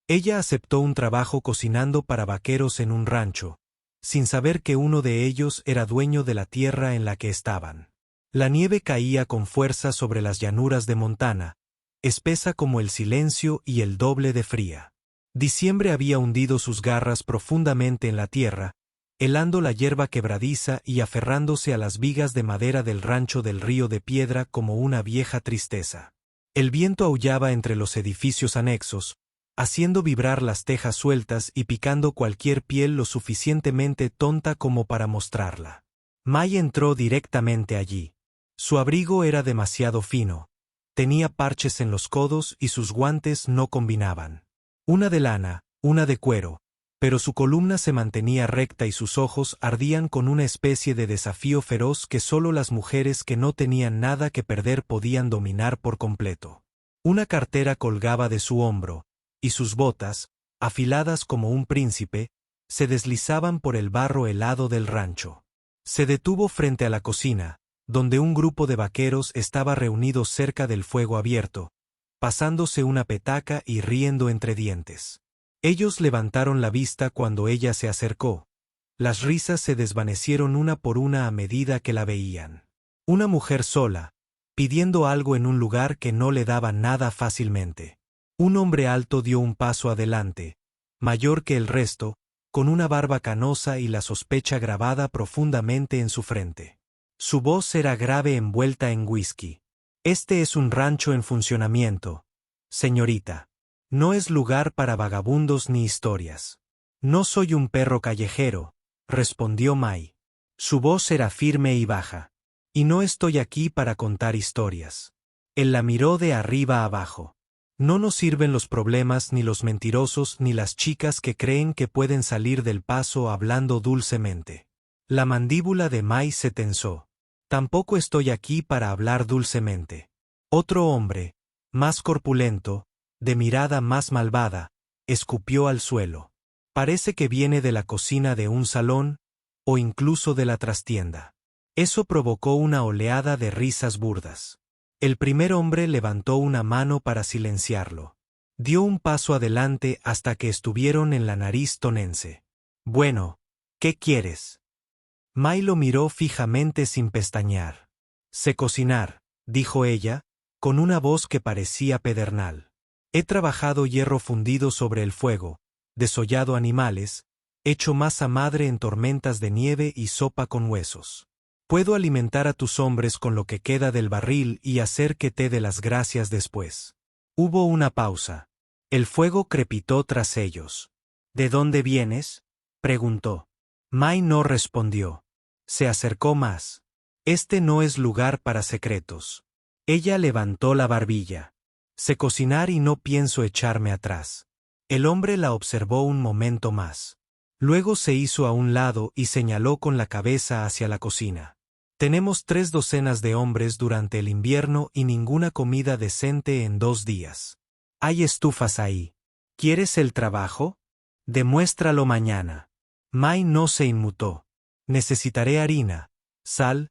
Ella aceptó un trabajo cocinando para vaqueros en un rancho, sin saber que uno de ellos era dueño de la tierra en la que estaban. La nieve caía con fuerza sobre las llanuras de Montana, espesa como el silencio y el doble de fría. Diciembre había hundido sus garras profundamente en la tierra, helando la hierba quebradiza y aferrándose a las vigas de madera del rancho del Río de Piedra como una vieja tristeza. El viento aullaba entre los edificios anexos, haciendo vibrar las tejas sueltas y picando cualquier piel lo suficientemente tonta como para mostrarla. May entró directamente allí. Su abrigo era demasiado fino, tenía parches en los codos y sus guantes no combinaban. Una de lana, una de cuero, pero su columna se mantenía recta y sus ojos ardían con una especie de desafío feroz que solo las mujeres que no tenían nada que perder podían dominar por completo. Una cartera colgaba de su hombro, y sus botas, afiladas como un príncipe, se deslizaban por el barro helado del rancho. Se detuvo frente a la cocina, donde un grupo de vaqueros estaba reunido cerca del fuego abierto, pasándose una petaca y riendo entre dientes. Ellos levantaron la vista cuando ella se acercó. Las risas se desvanecieron una por una a medida que la veían. Una mujer sola, pidiendo algo en un lugar que no le daba nada fácilmente. Un hombre alto dio un paso adelante, mayor que el resto, con una barba canosa y la sospecha grabada profundamente en su frente. Su voz era grave envuelta en whisky. Este es un rancho en funcionamiento, señorita. No es lugar para vagabundos ni historias. No soy un perro callejero, respondió May. Su voz era firme y baja. Y no estoy aquí para contar historias. Él la miró de arriba a abajo. No nos sirven los problemas ni los mentirosos ni las chicas que creen que pueden salir del paso hablando dulcemente. La mandíbula de May se tensó. Tampoco estoy aquí para hablar dulcemente. Otro hombre, más corpulento, de mirada más malvada, escupió al suelo. Parece que viene de la cocina de un salón, o incluso de la trastienda. Eso provocó una oleada de risas burdas. El primer hombre levantó una mano para silenciarlo. Dio un paso adelante hasta que estuvieron en la nariz tonense. Bueno, ¿qué quieres? May lo miró fijamente sin pestañear. Sé cocinar, dijo ella, con una voz que parecía pedernal. He trabajado hierro fundido sobre el fuego, desollado animales, hecho masa madre en tormentas de nieve y sopa con huesos. Puedo alimentar a tus hombres con lo que queda del barril y hacer que te dé las gracias después. Hubo una pausa. El fuego crepitó tras ellos. ¿De dónde vienes?, preguntó. May no respondió. Se acercó más. Este no es lugar para secretos. Ella levantó la barbilla. Sé cocinar y no pienso echarme atrás. El hombre la observó un momento más. Luego se hizo a un lado y señaló con la cabeza hacia la cocina. Tenemos 3 docenas de hombres durante el invierno y ninguna comida decente en 2 días. Hay estufas ahí. ¿Quieres el trabajo? Demuéstralo mañana. May no se inmutó. Necesitaré harina, sal,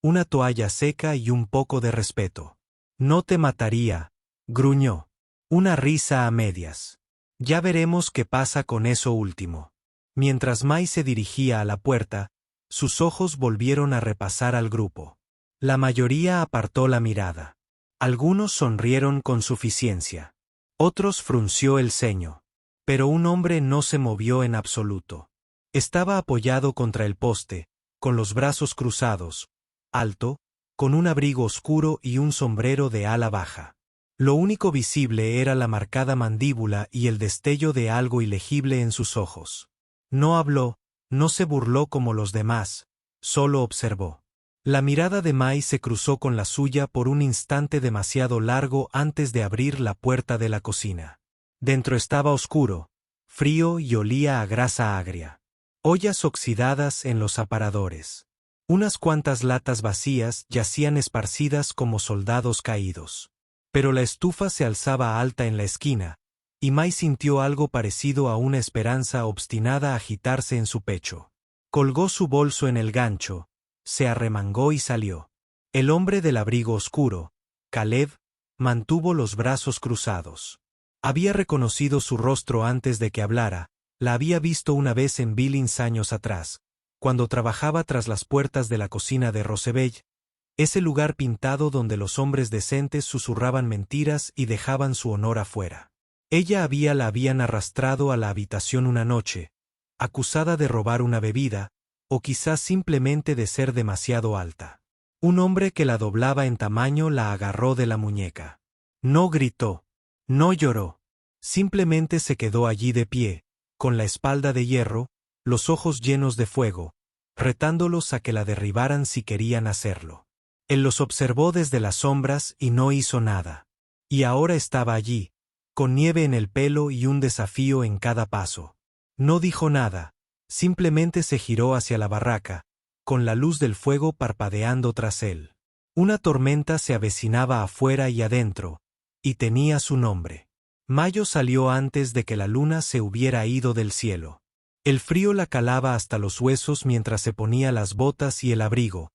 una toalla seca y un poco de respeto. No te mataría, gruñó. Una risa a medias. Ya veremos qué pasa con eso último. Mientras May se dirigía a la puerta, sus ojos volvieron a repasar al grupo. La mayoría apartó la mirada. Algunos sonrieron con suficiencia. Otros frunció el ceño. Pero un hombre no se movió en absoluto. Estaba apoyado contra el poste, con los brazos cruzados, alto, con un abrigo oscuro y un sombrero de ala baja. Lo único visible era la marcada mandíbula y el destello de algo ilegible en sus ojos. No habló, no se burló como los demás, solo observó. La mirada de May se cruzó con la suya por un instante demasiado largo antes de abrir la puerta de la cocina. Dentro estaba oscuro, frío y olía a grasa agria. Ollas oxidadas en los aparadores. Unas cuantas latas vacías yacían esparcidas como soldados caídos. Pero la estufa se alzaba alta en la esquina, y May sintió algo parecido a una esperanza obstinada agitarse en su pecho. Colgó su bolso en el gancho, se arremangó y salió. El hombre del abrigo oscuro, Caleb, mantuvo los brazos cruzados. Había reconocido su rostro antes de que hablara, la había visto una vez en Billings años atrás, cuando trabajaba tras las puertas de la cocina de Rosebelle, ese lugar pintado donde los hombres decentes susurraban mentiras y dejaban su honor afuera. La habían arrastrado a la habitación una noche, acusada de robar una bebida, o quizás simplemente de ser demasiado alta. Un hombre que la doblaba en tamaño la agarró de la muñeca. No gritó, no lloró, simplemente se quedó allí de pie, con la espalda de hierro, los ojos llenos de fuego, retándolos a que la derribaran si querían hacerlo. Él los observó desde las sombras y no hizo nada. Y ahora estaba allí, con nieve en el pelo y un desafío en cada paso. No dijo nada, simplemente se giró hacia la barraca, con la luz del fuego parpadeando tras él. Una tormenta se avecinaba afuera y adentro, y tenía su nombre. Mayo salió antes de que la luna se hubiera ido del cielo. El frío la calaba hasta los huesos mientras se ponía las botas y el abrigo,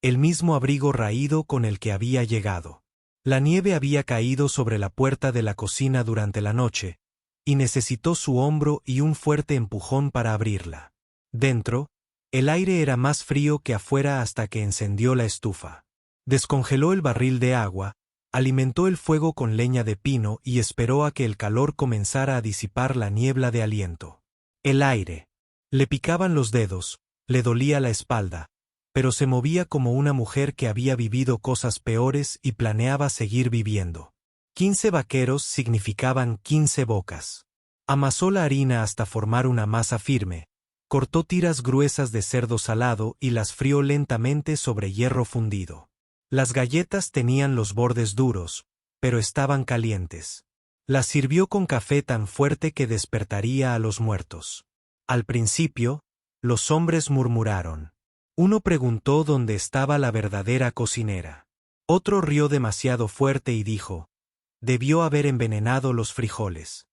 el mismo abrigo raído con el que había llegado. La nieve había caído sobre la puerta de la cocina durante la noche, y necesitó su hombro y un fuerte empujón para abrirla. Dentro, el aire era más frío que afuera hasta que encendió la estufa. Descongeló el barril de agua, alimentó el fuego con leña de pino y esperó a que el calor comenzara a disipar la niebla de aliento. El aire. Le picaban los dedos, le dolía la espalda, pero se movía como una mujer que había vivido cosas peores y planeaba seguir viviendo. 15 vaqueros significaban 15 bocas. Amasó la harina hasta formar una masa firme, cortó tiras gruesas de cerdo salado y las frió lentamente sobre hierro fundido. Las galletas tenían los bordes duros, pero estaban calientes. Las sirvió con café tan fuerte que despertaría a los muertos. Al principio, los hombres murmuraron. Uno preguntó dónde estaba la verdadera cocinera. Otro rió demasiado fuerte y dijo, debió haber envenenado los frijoles.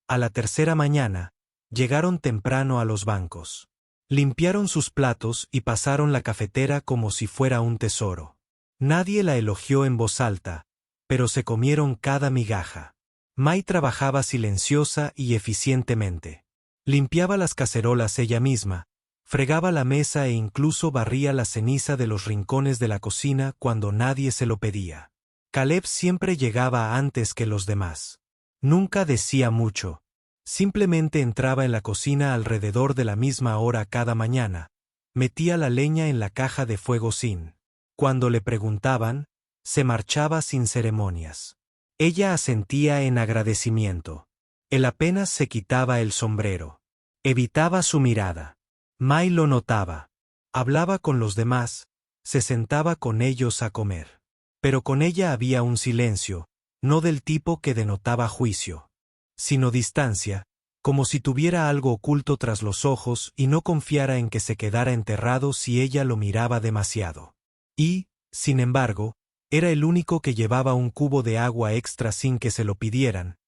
A la tercera mañana, llegaron temprano a los bancos. Limpiaron sus platos y pasaron la cafetera como si fuera un tesoro. Nadie la elogió en voz alta, pero se comieron cada migaja. May trabajaba silenciosa y eficientemente. Limpiaba las cacerolas ella misma, fregaba la mesa e incluso barría la ceniza de los rincones de la cocina cuando nadie se lo pedía. Caleb siempre llegaba antes que los demás. Nunca decía mucho. Simplemente entraba en la cocina alrededor de la misma hora cada mañana, metía la leña en la caja de fuego sin. Cuando le preguntaban, se marchaba sin ceremonias. Ella asentía en agradecimiento. Él apenas se quitaba el sombrero. Evitaba su mirada. May lo notaba. Hablaba con los demás, se sentaba con ellos a comer. Pero con ella había un silencio, no del tipo que denotaba juicio, sino distancia, como si tuviera algo oculto tras los ojos y no confiara en que se quedara enterrado si ella lo miraba demasiado. Y, sin embargo, era el único que llevaba un cubo de agua extra sin que se lo pidieran,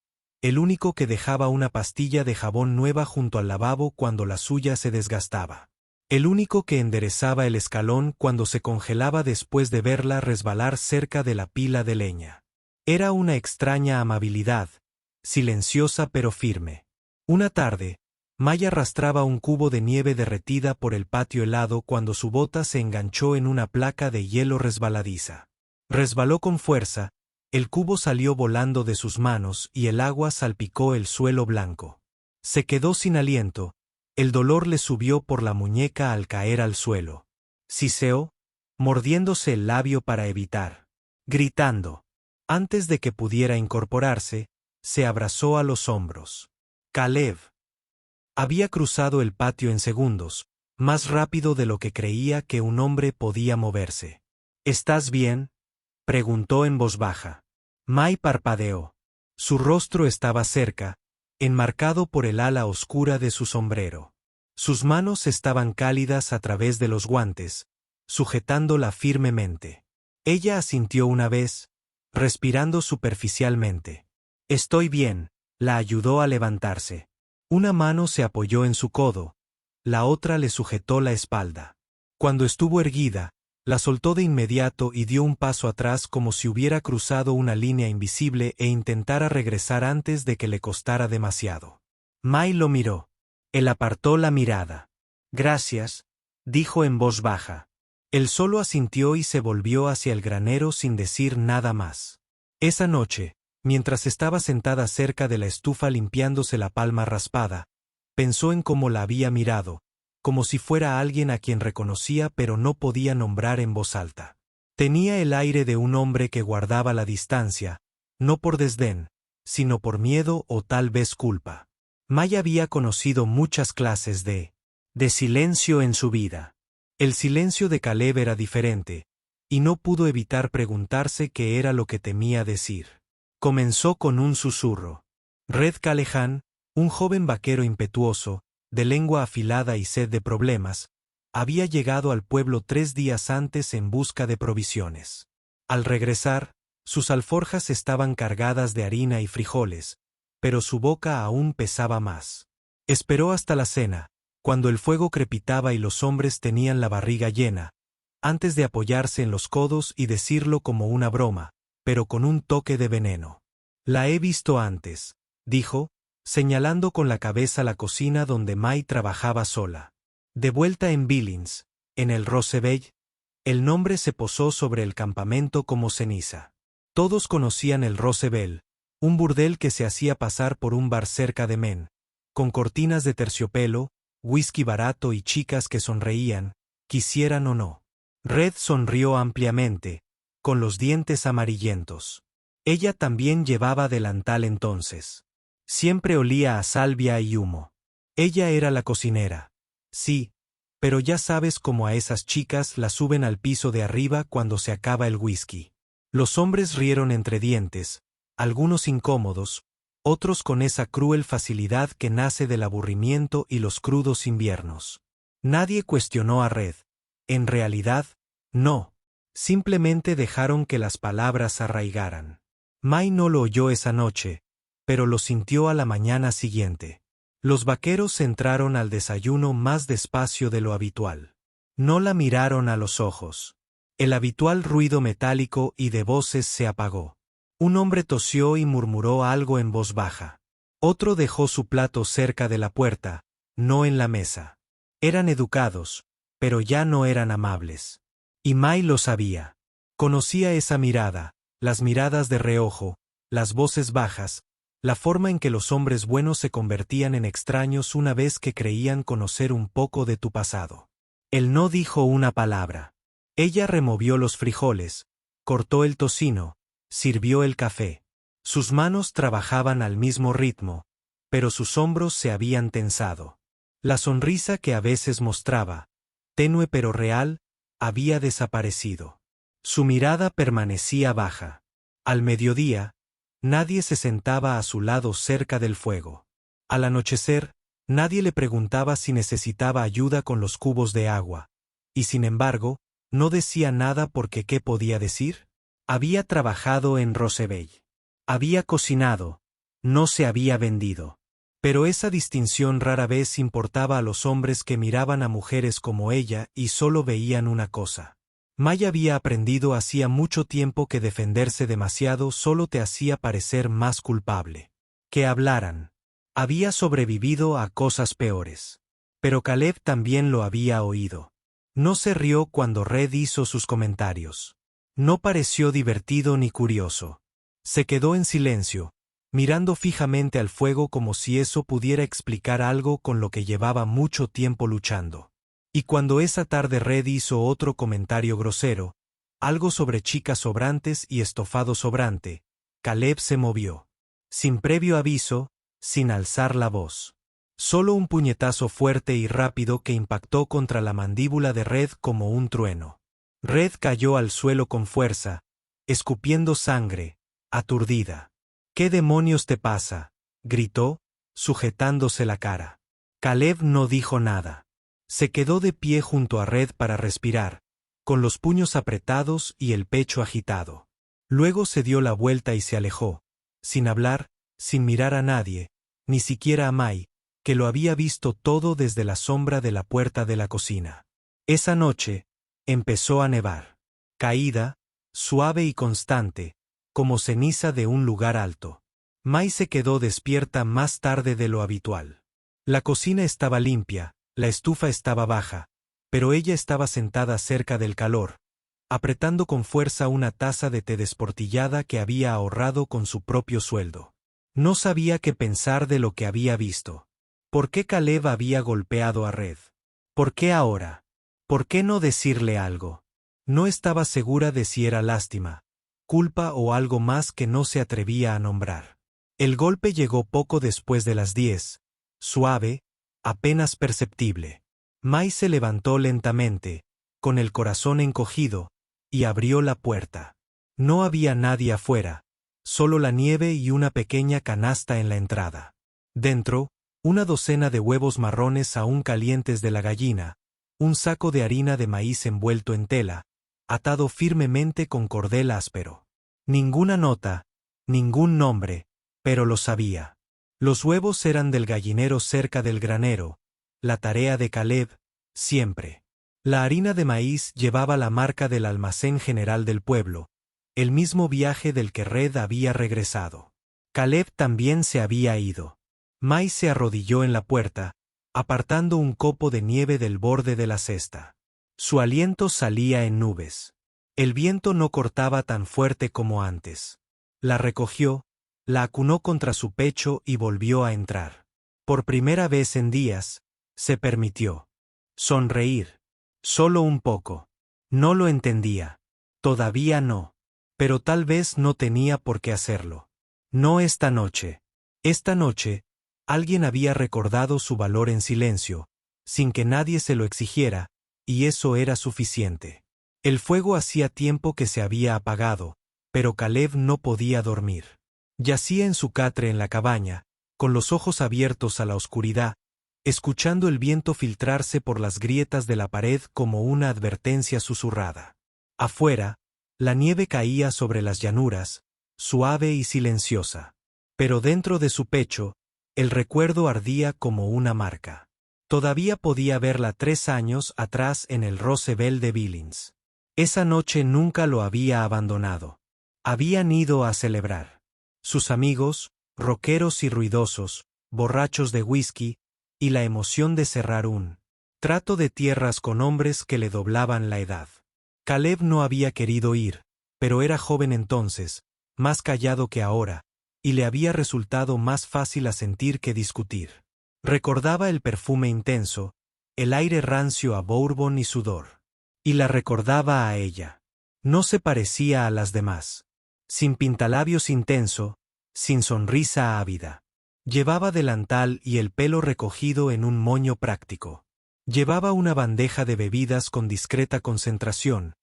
el único que dejaba una pastilla de jabón nueva junto al lavabo cuando la suya se desgastaba. El único que enderezaba el escalón cuando se congelaba después de verla resbalar cerca de la pila de leña. Era una extraña amabilidad, silenciosa pero firme. Una tarde, May arrastraba un cubo de nieve derretida por el patio helado cuando su bota se enganchó en una placa de hielo resbaladiza. Resbaló con fuerza, el cubo salió volando de sus manos y el agua salpicó el suelo blanco. Se quedó sin aliento, el dolor le subió por la muñeca al caer al suelo. Siseó, mordiéndose el labio para evitar. Gritando. Antes de que pudiera incorporarse, se abrazó a los hombros. Caleb. Había cruzado el patio en segundos, más rápido de lo que creía que un hombre podía moverse. ¿Estás bien?, preguntó en voz baja. May parpadeó. Su rostro estaba cerca, enmarcado por el ala oscura de su sombrero. Sus manos estaban cálidas a través de los guantes, sujetándola firmemente. Ella asintió una vez, respirando superficialmente. Estoy bien, la ayudó a levantarse. Una mano se apoyó en su codo, la otra le sujetó la espalda. Cuando estuvo erguida, La soltó de inmediato y dio un paso atrás como si hubiera cruzado una línea invisible e intentara regresar antes de que le costara demasiado. Mai lo miró. Él apartó la mirada. «Gracias», dijo en voz baja. Él solo asintió y se volvió hacia el granero sin decir nada más. Esa noche, mientras estaba sentada cerca de la estufa limpiándose la palma raspada, pensó en cómo la había mirado, como si fuera alguien a quien reconocía pero no podía nombrar en voz alta. Tenía el aire de un hombre que guardaba la distancia, no por desdén, sino por miedo o tal vez culpa. Mai había conocido muchas clases de silencio en su vida. El silencio de Caleb era diferente, y no pudo evitar preguntarse qué era lo que temía decir. Comenzó con un susurro. Red Callahan, un joven vaquero impetuoso, de lengua afilada y sed de problemas, había llegado al pueblo 3 días antes en busca de provisiones. Al regresar, sus alforjas estaban cargadas de harina y frijoles, pero su boca aún pesaba más. Esperó hasta la cena, cuando el fuego crepitaba y los hombres tenían la barriga llena, antes de apoyarse en los codos y decirlo como una broma, pero con un toque de veneno. «La he visto antes», dijo, señalando con la cabeza la cocina donde Mai trabajaba sola. De vuelta en Billings, en el Roosevelt, el nombre se posó sobre el campamento como ceniza. Todos conocían el Roosevelt, un burdel que se hacía pasar por un bar cerca de Men, con cortinas de terciopelo, whisky barato y chicas que sonreían, quisieran o no. Red sonrió ampliamente, con los dientes amarillentos. Ella también llevaba delantal entonces. Siempre olía a salvia y humo. Ella era la cocinera. Sí, pero ya sabes cómo a esas chicas las suben al piso de arriba cuando se acaba el whisky. Los hombres rieron entre dientes, algunos incómodos, otros con esa cruel facilidad que nace del aburrimiento y los crudos inviernos. Nadie cuestionó a Red. En realidad, no. Simplemente dejaron que las palabras arraigaran. Mai no lo oyó esa noche, pero lo sintió a la mañana siguiente. Los vaqueros entraron al desayuno más despacio de lo habitual. No la miraron a los ojos. El habitual ruido metálico y de voces se apagó. Un hombre tosió y murmuró algo en voz baja. Otro dejó su plato cerca de la puerta, no en la mesa. Eran educados, pero ya no eran amables. Y Mai lo sabía. Conocía esa mirada, las miradas de reojo, las voces bajas, la forma en que los hombres buenos se convertían en extraños una vez que creían conocer un poco de tu pasado. Él no dijo una palabra. Ella removió los frijoles, cortó el tocino, sirvió el café. Sus manos trabajaban al mismo ritmo, pero sus hombros se habían tensado. La sonrisa que a veces mostraba, tenue pero real, había desaparecido. Su mirada permanecía baja. Al mediodía, nadie se sentaba a su lado cerca del fuego. Al anochecer, nadie le preguntaba si necesitaba ayuda con los cubos de agua, y sin embargo, no decía nada porque ¿qué podía decir? Había trabajado en Roosevelt. Había cocinado, no se había vendido. Pero esa distinción rara vez importaba a los hombres que miraban a mujeres como ella y solo veían una cosa. Mai había aprendido hacía mucho tiempo que defenderse demasiado solo te hacía parecer más culpable. Que hablaran. Había sobrevivido a cosas peores. Pero Caleb también lo había oído. No se rió cuando Red hizo sus comentarios. No pareció divertido ni curioso. Se quedó en silencio, mirando fijamente al fuego como si eso pudiera explicar algo con lo que llevaba mucho tiempo luchando. Y cuando esa tarde Red hizo otro comentario grosero, algo sobre chicas sobrantes y estofado sobrante, Caleb se movió. Sin previo aviso, sin alzar la voz. Solo un puñetazo fuerte y rápido que impactó contra la mandíbula de Red como un trueno. Red cayó al suelo con fuerza, escupiendo sangre, aturdida. «¿Qué demonios te pasa?», gritó, sujetándose la cara. Caleb no dijo nada. Se quedó de pie junto a Red para respirar, con los puños apretados y el pecho agitado. Luego se dio la vuelta y se alejó, sin hablar, sin mirar a nadie, ni siquiera a Mai, que lo había visto todo desde la sombra de la puerta de la cocina. Esa noche, Empezó a nevar. Caída, suave y constante, como ceniza de un lugar alto. Mai se quedó despierta más tarde de lo habitual. La cocina estaba limpia, la estufa estaba baja, pero ella estaba sentada cerca del calor, apretando con fuerza una taza de té desportillada que había ahorrado con su propio sueldo. No sabía qué pensar de lo que había visto. ¿Por qué Caleb había golpeado a Red? ¿Por qué ahora? ¿Por qué no decirle algo? No estaba segura de si era lástima, culpa o algo más que no se atrevía a nombrar. El golpe llegó poco después de las 10, suave, apenas perceptible. Mai se levantó lentamente, con el corazón encogido, y abrió la puerta. No había nadie afuera, solo la nieve y una pequeña canasta en la entrada. Dentro, una docena de huevos marrones aún calientes de la gallina, un saco de harina de maíz envuelto en tela, atado firmemente con cordel áspero. Ninguna nota, ningún nombre, pero lo sabía. Los huevos eran del gallinero cerca del granero, la tarea de Caleb, siempre. La harina de maíz llevaba la marca del almacén general del pueblo, el mismo viaje del que Red había regresado. Caleb también se había ido. Mai se arrodilló en la puerta, apartando un copo de nieve del borde de la cesta. Su aliento salía en nubes. El viento no cortaba tan fuerte como antes. La recogió, la acunó contra su pecho y volvió a entrar. Por primera vez en días, se permitió sonreír. Solo un poco. No lo entendía. Todavía no. Pero tal vez no tenía por qué hacerlo. No esta noche. Esta noche, alguien había recordado su valor en silencio, sin que nadie se lo exigiera, y eso era suficiente. El fuego hacía tiempo que se había apagado, pero Caleb no podía dormir. Yacía en su catre en la cabaña, con los ojos abiertos a la oscuridad, escuchando el viento filtrarse por las grietas de la pared como una advertencia susurrada. Afuera, la nieve caía sobre las llanuras, suave y silenciosa. Pero dentro de su pecho, el recuerdo ardía como una marca. Todavía podía verla 3 años atrás en el Roosevelt de Billings. Esa noche nunca lo había abandonado. Habían ido a celebrar. Sus amigos, rockeros y ruidosos, borrachos de whisky, y la emoción de cerrar un trato de tierras con hombres que le doblaban la edad. Caleb no había querido ir, pero era joven entonces, más callado que ahora, y le había resultado más fácil asentir que discutir. Recordaba el perfume intenso, el aire rancio a bourbon y sudor. Y la recordaba a ella. No se parecía a las demás. Sin pintalabios intenso, sin sonrisa ávida. Llevaba delantal y el pelo recogido en un moño práctico. Llevaba una bandeja de bebidas con discreta concentración,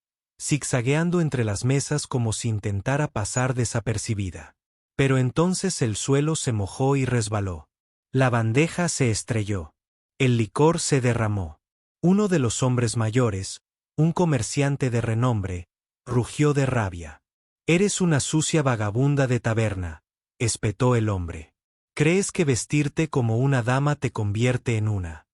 zigzagueando entre las mesas como si intentara pasar desapercibida. Pero entonces el suelo se mojó y resbaló. La bandeja se estrelló. El licor se derramó. Uno de los hombres mayores, un comerciante de renombre, rugió de rabia. «Eres una sucia vagabunda de taberna», espetó el hombre. «¿Crees que vestirte como una dama te convierte en una?».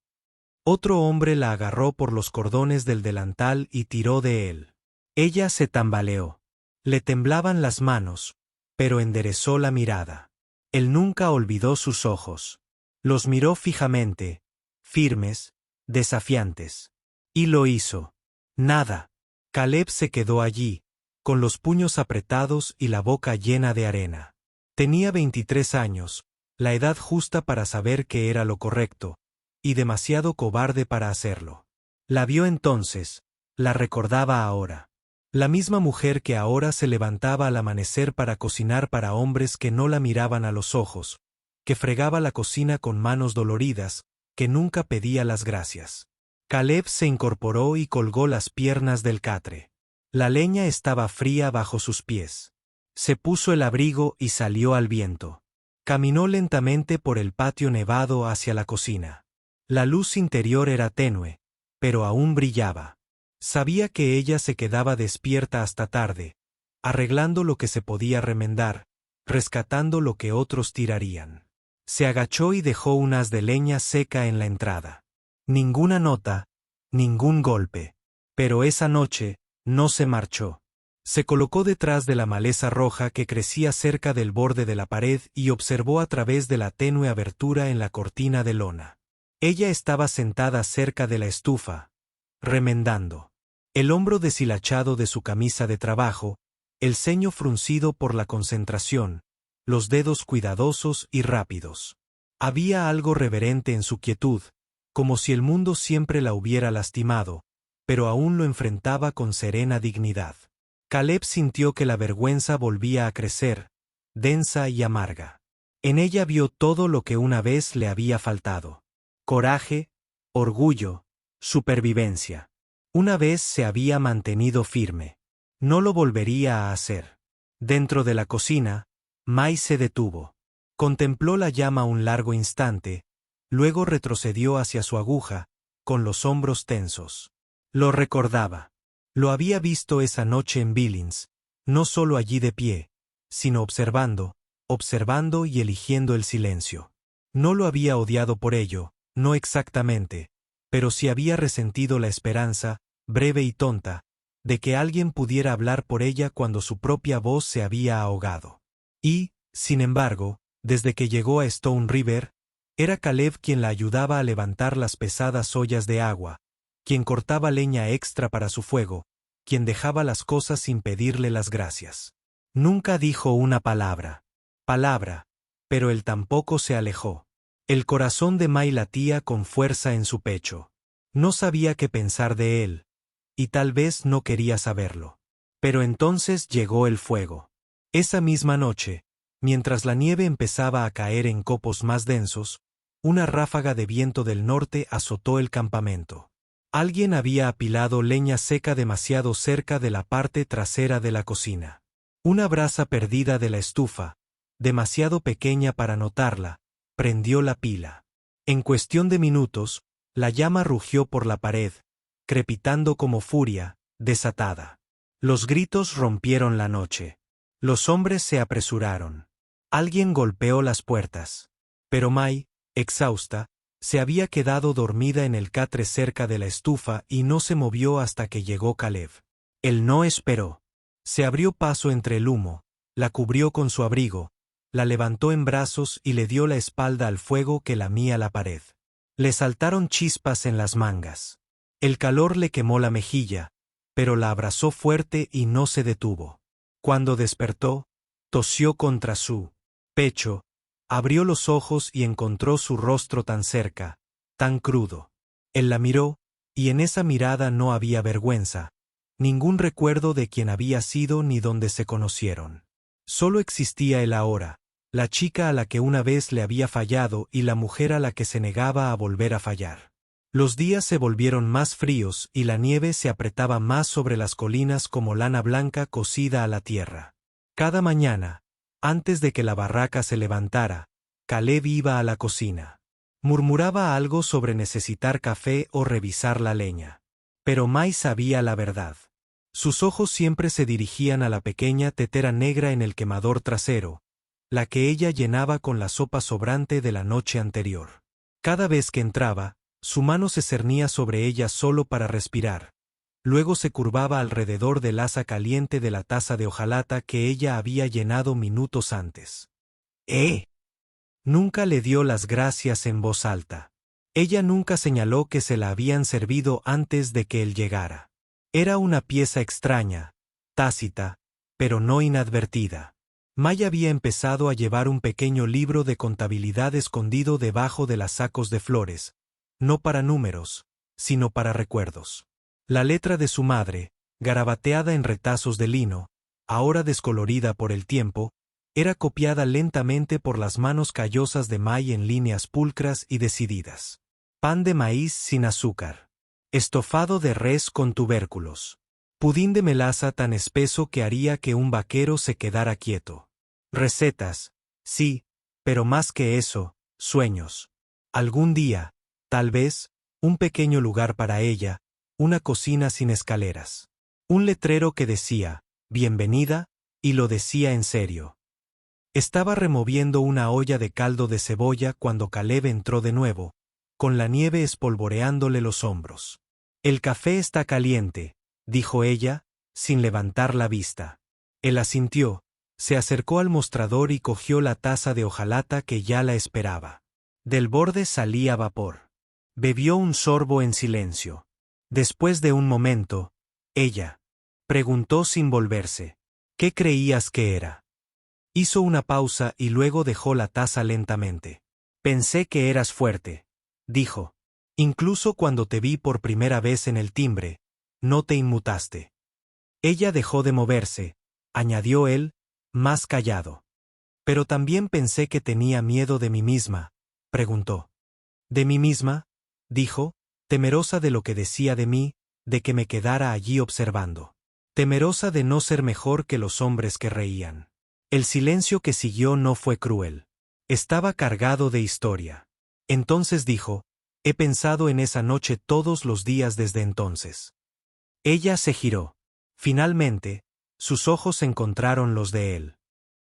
Otro hombre la agarró por los cordones del delantal y tiró de él. Ella se tambaleó. Le temblaban las manos, pero enderezó la mirada. Él nunca olvidó sus ojos. Los miró fijamente, firmes, desafiantes. Y lo hizo. Nada. Caleb se quedó allí, con los puños apretados y la boca llena de arena. Tenía 23 años, la edad justa para saber que era lo correcto, y demasiado cobarde para hacerlo. La vio entonces, la recordaba ahora. La misma mujer que ahora se levantaba al amanecer para cocinar para hombres que no la miraban a los ojos, que fregaba la cocina con manos doloridas, que nunca pedía las gracias. Caleb se incorporó y colgó las piernas del catre. La leña estaba fría bajo sus pies. Se puso el abrigo y salió al viento. Caminó lentamente por el patio nevado hacia la cocina. La luz interior era tenue, pero aún brillaba. Sabía que ella se quedaba despierta hasta tarde, arreglando lo que se podía remendar, rescatando lo que otros tirarían. Se agachó y dejó un haz de leña seca en la entrada. Ninguna nota, ningún golpe. Pero esa noche, no se marchó. Se colocó detrás de la maleza roja que crecía cerca del borde de la pared y observó a través de la tenue abertura en la cortina de lona. Ella estaba sentada cerca de la estufa, remendando el hombro deshilachado de su camisa de trabajo, el ceño fruncido por la concentración, los dedos cuidadosos y rápidos. Había algo reverente en su quietud, como si el mundo siempre la hubiera lastimado, pero aún lo enfrentaba con serena dignidad. Caleb sintió que la vergüenza volvía a crecer, densa y amarga. En ella vio todo lo que una vez le había faltado: coraje, orgullo, supervivencia. Una vez se había mantenido firme. No lo volvería a hacer. Dentro de la cocina, Mai se detuvo. Contempló la llama un largo instante, luego retrocedió hacia su aguja, con los hombros tensos. Lo recordaba. Lo había visto esa noche en Billings, no solo allí de pie, sino observando y eligiendo el silencio. No lo había odiado por ello, no exactamente, pero sí había resentido la esperanza, breve y tonta, de que alguien pudiera hablar por ella cuando su propia voz se había ahogado. Y, sin embargo, desde que llegó a Stone River, era Caleb quien la ayudaba a levantar las pesadas ollas de agua, quien cortaba leña extra para su fuego, quien dejaba las cosas sin pedirle las gracias. Nunca dijo una palabra, pero él tampoco se alejó. El corazón de Mai latía con fuerza en su pecho. No sabía qué pensar de él, y tal vez no quería saberlo. Pero entonces llegó el fuego. Esa misma noche, mientras la nieve empezaba a caer en copos más densos, una ráfaga de viento del norte azotó el campamento. Alguien había apilado leña seca demasiado cerca de la parte trasera de la cocina. Una brasa perdida de la estufa, demasiado pequeña para notarla, prendió la pila. En cuestión de minutos, la llama rugió por la pared, crepitando como furia, desatada. Los gritos rompieron la noche. Los hombres se apresuraron. Alguien golpeó las puertas. Pero Mai, exhausta, se había quedado dormida en el catre cerca de la estufa y no se movió hasta que llegó Caleb. Él no esperó. Se abrió paso entre el humo, la cubrió con su abrigo, la levantó en brazos y le dio la espalda al fuego que lamía la pared. Le saltaron chispas en las mangas. El calor le quemó la mejilla, pero la abrazó fuerte y no se detuvo. Cuando despertó, tosió contra su pecho, abrió los ojos y encontró su rostro tan cerca, tan crudo. Él la miró, y en esa mirada no había vergüenza, ningún recuerdo de quién había sido ni dónde se conocieron. Solo existía el ahora, la chica a la que una vez le había fallado y la mujer a la que se negaba a volver a fallar. Los días se volvieron más fríos y la nieve se apretaba más sobre las colinas como lana blanca cosida a la tierra. Cada mañana, antes de que la barraca se levantara, Caleb iba a la cocina. Murmuraba algo sobre necesitar café o revisar la leña. Pero Mai sabía la verdad. Sus ojos siempre se dirigían a la pequeña tetera negra en el quemador trasero, la que ella llenaba con la sopa sobrante de la noche anterior. Cada vez que entraba, su mano se cernía sobre ella solo para respirar. Luego se curvaba alrededor del asa caliente de la taza de hojalata que ella había llenado minutos antes. Nunca le dio las gracias en voz alta. Ella nunca señaló que se la habían servido antes de que él llegara. Era una pieza extraña, tácita, pero no inadvertida. Mai había empezado a llevar un pequeño libro de contabilidad escondido debajo de las sacos de flores, no para números, sino para recuerdos. La letra de su madre, garabateada en retazos de lino, ahora descolorida por el tiempo, era copiada lentamente por las manos callosas de Mai en líneas pulcras y decididas. Pan de maíz sin azúcar. Estofado de res con tubérculos. Pudín de melaza tan espeso que haría que un vaquero se quedara quieto. Recetas, sí, pero más que eso, sueños. Algún día, tal vez, un pequeño lugar para ella, una cocina sin escaleras. Un letrero que decía, bienvenida, y lo decía en serio. Estaba removiendo una olla de caldo de cebolla cuando Caleb entró de nuevo, con la nieve espolvoreándole los hombros. El café está caliente, dijo ella, sin levantar la vista. Él asintió, se acercó al mostrador y cogió la taza de hojalata que ya la esperaba. Del borde salía vapor. Bebió un sorbo en silencio. Después de un momento, ella preguntó sin volverse: ¿qué creías que era? Hizo una pausa y luego dejó la taza lentamente. Pensé que eras fuerte, dijo. Incluso cuando te vi por primera vez en el timbre, no te inmutaste. Ella dejó de moverse, añadió él, más callado. Pero también pensé que tenía miedo de mí misma, preguntó. ¿De mí misma?, dijo, temerosa de lo que decía de mí, de que me quedara allí observando. Temerosa de no ser mejor que los hombres que reían. El silencio que siguió no fue cruel. Estaba cargado de historia. Entonces dijo: he pensado en esa noche todos los días desde entonces. Ella se giró. Finalmente, sus ojos encontraron los de él.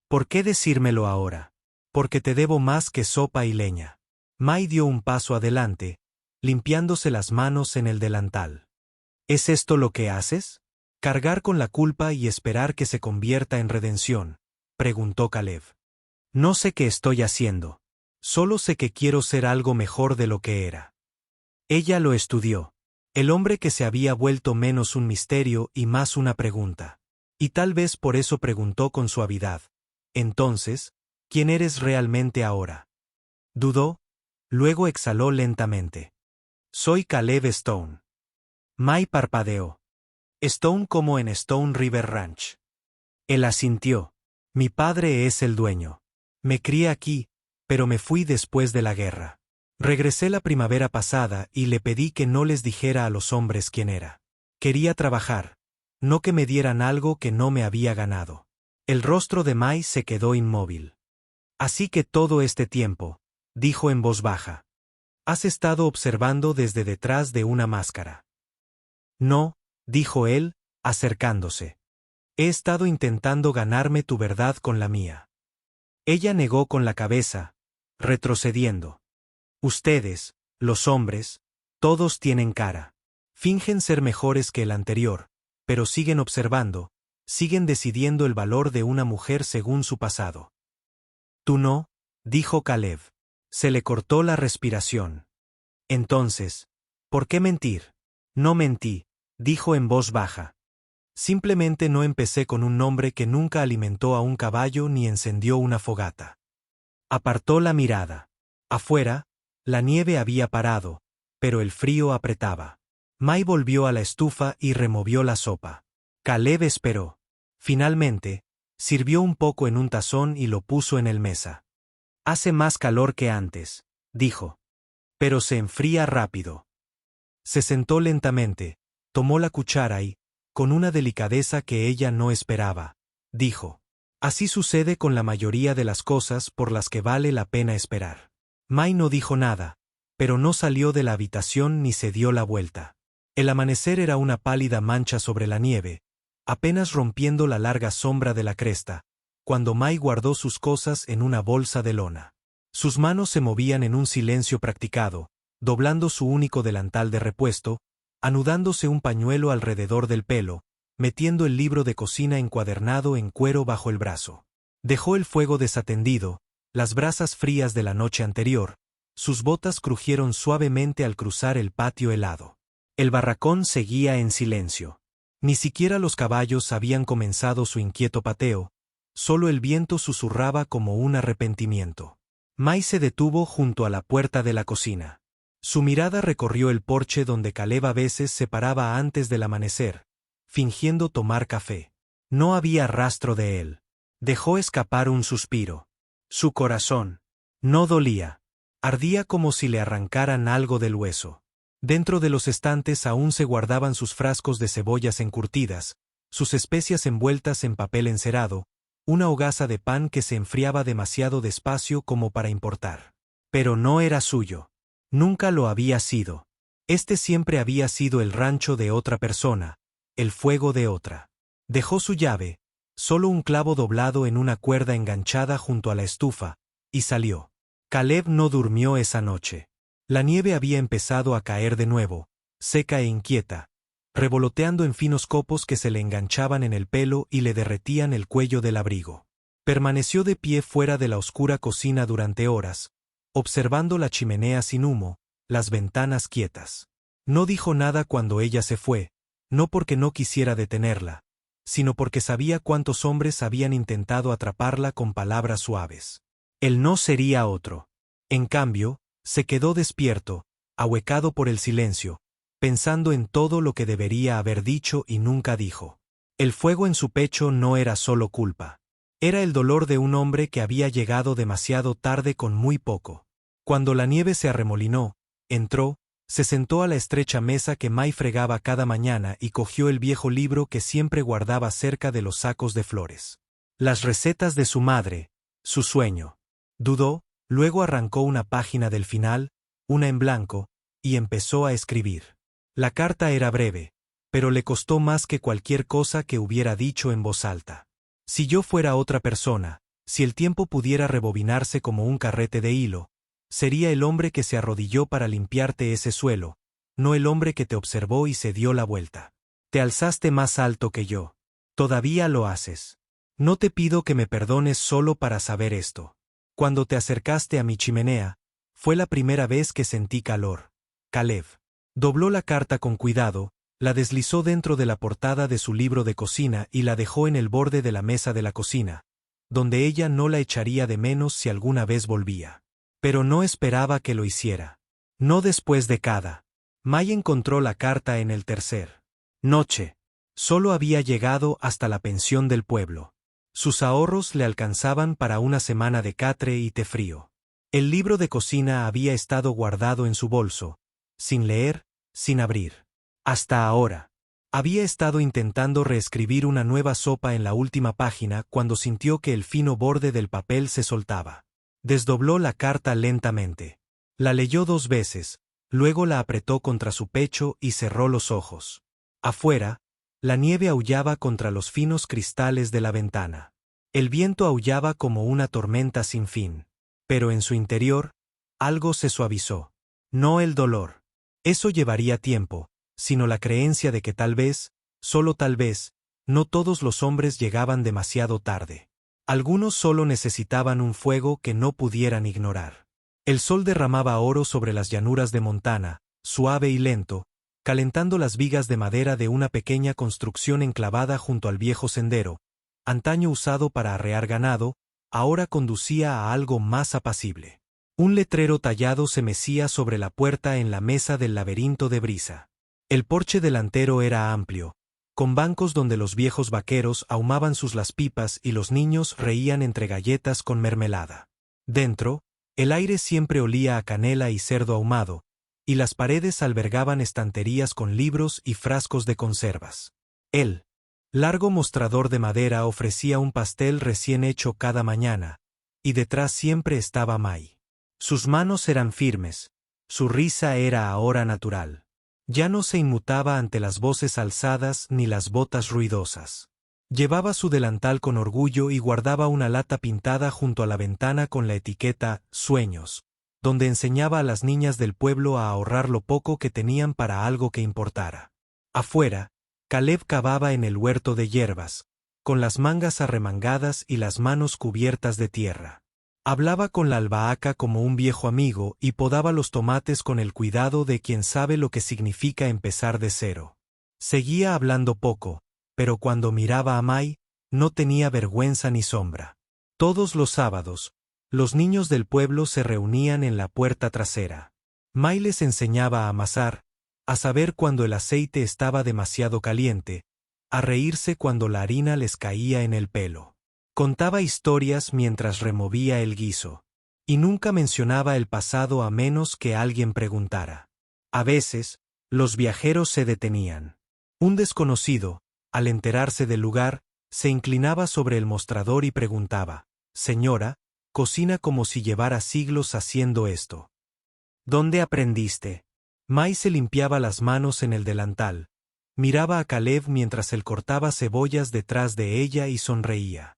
¿Por qué decírmelo ahora? Porque te debo más que sopa y leña. Mai dio un paso adelante, limpiándose las manos en el delantal. ¿Es esto lo que haces? ¿Cargar con la culpa y esperar que se convierta en redención?, preguntó Caleb. No sé qué estoy haciendo. Solo sé que quiero ser algo mejor de lo que era. Ella lo estudió. El hombre que se había vuelto menos un misterio y más una pregunta. Y tal vez por eso preguntó con suavidad: entonces, ¿quién eres realmente ahora? Dudó, luego exhaló lentamente. Soy Caleb Stone. Mai parpadeó. Stone como en Stone River Ranch. Él asintió. Mi padre es el dueño. Me crié aquí, pero me fui después de la guerra. Regresé la primavera pasada y le pedí que no les dijera a los hombres quién era. Quería trabajar, no que me dieran algo que no me había ganado. El rostro de Mai se quedó inmóvil. Así que todo este tiempo, dijo en voz baja, has estado observando desde detrás de una máscara. No, dijo él, acercándose. He estado intentando ganarme tu verdad con la mía. Ella negó con la cabeza, retrocediendo. Ustedes, los hombres, todos tienen cara. Fingen ser mejores que el anterior, pero siguen observando, siguen decidiendo el valor de una mujer según su pasado. Tú no, dijo Caleb. Se le cortó la respiración. Entonces, ¿por qué mentir? No mentí, dijo en voz baja. Simplemente no empecé con un hombre que nunca alimentó a un caballo ni encendió una fogata. Apartó la mirada. Afuera, la nieve había parado, pero el frío apretaba. Mai volvió a la estufa y removió la sopa. Caleb esperó. Finalmente, sirvió un poco en un tazón y lo puso en el mesa. Hace más calor que antes, dijo. Pero se enfría rápido. Se sentó lentamente, tomó la cuchara y, con una delicadeza que ella no esperaba, dijo: así sucede con la mayoría de las cosas por las que vale la pena esperar. Mai no dijo nada, pero no salió de la habitación ni se dio la vuelta. El amanecer era una pálida mancha sobre la nieve, apenas rompiendo la larga sombra de la cresta, cuando Mai guardó sus cosas en una bolsa de lona. Sus manos se movían en un silencio practicado, doblando su único delantal de repuesto, anudándose un pañuelo alrededor del pelo, metiendo el libro de cocina encuadernado en cuero bajo el brazo. Dejó el fuego desatendido, las brasas frías de la noche anterior, sus botas crujieron suavemente al cruzar el patio helado. El barracón seguía en silencio. Ni siquiera los caballos habían comenzado su inquieto pateo, solo el viento susurraba como un arrepentimiento. Mai se detuvo junto a la puerta de la cocina. Su mirada recorrió el porche donde Caleb a veces se paraba antes del amanecer, fingiendo tomar café. No había rastro de él. Dejó escapar un suspiro. Su corazón no dolía. Ardía como si le arrancaran algo del hueso. Dentro de los estantes aún se guardaban sus frascos de cebollas encurtidas, sus especias envueltas en papel encerado, una hogaza de pan que se enfriaba demasiado despacio como para importar. Pero no era suyo. Nunca lo había sido. Este siempre había sido el rancho de otra persona, el fuego de otra. Dejó su llave, solo un clavo doblado en una cuerda enganchada junto a la estufa, y salió. Caleb no durmió esa noche. La nieve había empezado a caer de nuevo, seca e inquieta, revoloteando en finos copos que se le enganchaban en el pelo y le derretían el cuello del abrigo. Permaneció de pie fuera de la oscura cocina durante horas, observando la chimenea sin humo, las ventanas quietas. No dijo nada cuando ella se fue, no porque no quisiera detenerla, sino porque sabía cuántos hombres habían intentado atraparla con palabras suaves. Él no sería otro. En cambio, se quedó despierto, ahuecado por el silencio, pensando en todo lo que debería haber dicho y nunca dijo. El fuego en su pecho no era solo culpa. Era el dolor de un hombre que había llegado demasiado tarde con muy poco. Cuando la nieve se arremolinó, entró, se sentó a la estrecha mesa que Mai fregaba cada mañana y cogió el viejo libro que siempre guardaba cerca de los sacos de flores. Las recetas de su madre, su sueño. Dudó, luego arrancó una página del final, una en blanco, y empezó a escribir. La carta era breve, pero le costó más que cualquier cosa que hubiera dicho en voz alta. Si yo fuera otra persona, si el tiempo pudiera rebobinarse como un carrete de hilo, sería el hombre que se arrodilló para limpiarte ese suelo, no el hombre que te observó y se dio la vuelta. Te alzaste más alto que yo. Todavía lo haces. No te pido que me perdones solo para saber esto. Cuando te acercaste a mi chimenea, fue la primera vez que sentí calor. Caleb. Dobló la carta con cuidado, la deslizó dentro de la portada de su libro de cocina y la dejó en el borde de la mesa de la cocina, donde ella no la echaría de menos si alguna vez volvía. Pero no esperaba que lo hiciera. No después de cada. Mai encontró la carta en el tercer noche. Solo había llegado hasta la pensión del pueblo. Sus ahorros le alcanzaban para una semana de catre y té frío. El libro de cocina había estado guardado en su bolso, sin leer, sin abrir. Hasta ahora. Había estado intentando reescribir una nueva sopa en la última página cuando sintió que el fino borde del papel se soltaba. Desdobló la carta lentamente. La leyó 2 veces, luego la apretó contra su pecho y cerró los ojos. Afuera, la nieve aullaba contra los finos cristales de la ventana. El viento aullaba como una tormenta sin fin. Pero en su interior, algo se suavizó. No el dolor. Eso llevaría tiempo, sino la creencia de que tal vez, solo tal vez, no todos los hombres llegaban demasiado tarde. Algunos solo necesitaban un fuego que no pudieran ignorar. El sol derramaba oro sobre las llanuras de Montana, suave y lento, calentando las vigas de madera de una pequeña construcción enclavada junto al viejo sendero, antaño usado para arrear ganado, ahora conducía a algo más apacible. Un letrero tallado se mecía sobre la puerta en la mesa del laberinto de brisa. El porche delantero era amplio, con bancos donde los viejos vaqueros ahumaban sus las pipas y los niños reían entre galletas con mermelada. Dentro, el aire siempre olía a canela y cerdo ahumado, y las paredes albergaban estanterías con libros y frascos de conservas. El largo mostrador de madera ofrecía un pastel recién hecho cada mañana, y detrás siempre estaba Mai. Sus manos eran firmes, su risa era ahora natural. Ya no se inmutaba ante las voces alzadas ni las botas ruidosas. Llevaba su delantal con orgullo y guardaba una lata pintada junto a la ventana con la etiqueta «Sueños», donde enseñaba a las niñas del pueblo a ahorrar lo poco que tenían para algo que importara. Afuera, Caleb cavaba en el huerto de hierbas, con las mangas arremangadas y las manos cubiertas de tierra. Hablaba con la albahaca como un viejo amigo y podaba los tomates con el cuidado de quien sabe lo que significa empezar de cero. Seguía hablando poco, pero cuando miraba a Mai, no tenía vergüenza ni sombra. Todos los sábados, los niños del pueblo se reunían en la puerta trasera. Mai les enseñaba a amasar, a saber cuando el aceite estaba demasiado caliente, a reírse cuando la harina les caía en el pelo. Contaba historias mientras removía el guiso. Y nunca mencionaba el pasado a menos que alguien preguntara. A veces, los viajeros se detenían. Un desconocido, al enterarse del lugar, se inclinaba sobre el mostrador y preguntaba: «Señora, cocina como si llevara siglos haciendo esto. ¿Dónde aprendiste?» Mai se limpiaba las manos en el delantal. Miraba a Caleb mientras él cortaba cebollas detrás de ella y sonreía.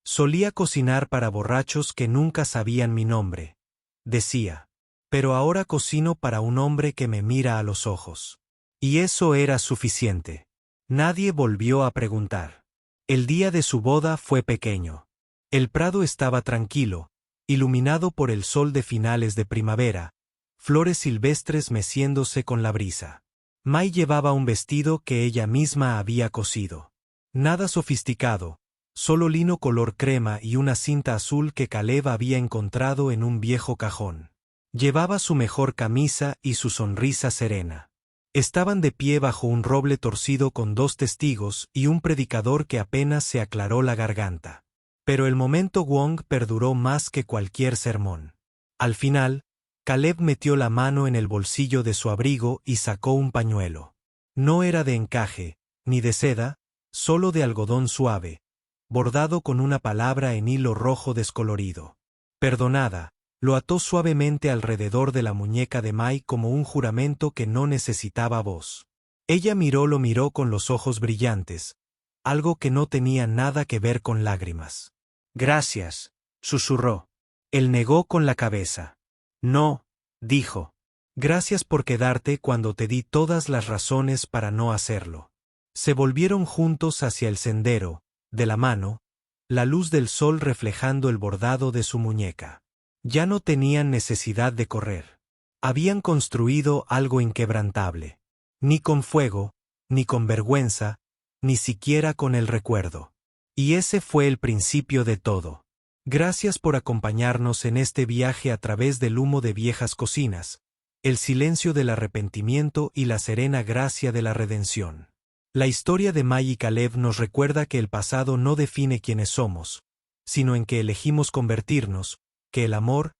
«Solía cocinar para borrachos que nunca sabían mi nombre», decía. «Pero ahora cocino para un hombre que me mira a los ojos». Y eso era suficiente. Nadie volvió a preguntar. El día de su boda fue pequeño. El prado estaba tranquilo, iluminado por el sol de finales de primavera, flores silvestres meciéndose con la brisa. Mai llevaba un vestido que ella misma había cosido. Nada sofisticado, solo lino color crema y una cinta azul que Caleb había encontrado en un viejo cajón. Llevaba su mejor camisa y su sonrisa serena. Estaban de pie bajo un roble torcido con 2 testigos y un predicador que apenas se aclaró la garganta. Pero el momento Wong perduró más que cualquier sermón. Al final, Caleb metió la mano en el bolsillo de su abrigo y sacó un pañuelo. No era de encaje, ni de seda, solo de algodón suave, bordado con una palabra en hilo rojo descolorido. Perdonada, lo ató suavemente alrededor de la muñeca de Mai como un juramento que no necesitaba voz. Ella lo miró con los ojos brillantes, algo que no tenía nada que ver con lágrimas. Gracias, susurró. Él negó con la cabeza. No, dijo. Gracias por quedarte cuando te di todas las razones para no hacerlo. Se volvieron juntos hacia el sendero, de la mano, la luz del sol reflejando el bordado de su muñeca. Ya no tenían necesidad de correr. Habían construido algo inquebrantable. Ni con fuego, ni con vergüenza, ni siquiera con el recuerdo. Y ese fue el principio de todo. Gracias por acompañarnos en este viaje a través del humo de viejas cocinas, el silencio del arrepentimiento y la serena gracia de la redención. La historia de Mai y Caleb nos recuerda que el pasado no define quiénes somos, sino en que elegimos convertirnos, que el amor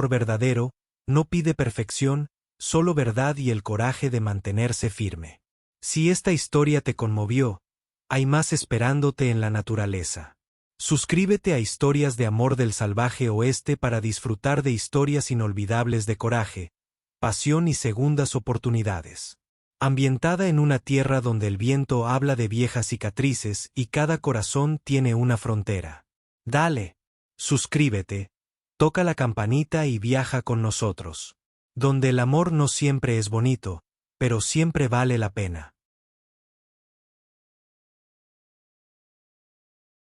verdadero, no pide perfección, solo verdad y el coraje de mantenerse firme. Si esta historia te conmovió, hay más esperándote en la naturaleza. Suscríbete a Historias de Amor del Salvaje Oeste para disfrutar de historias inolvidables de coraje, pasión y segundas oportunidades. Ambientada en una tierra donde el viento habla de viejas cicatrices y cada corazón tiene una frontera. Dale, suscríbete, toca la campanita y viaja con nosotros. Donde el amor no siempre es bonito, pero siempre vale la pena.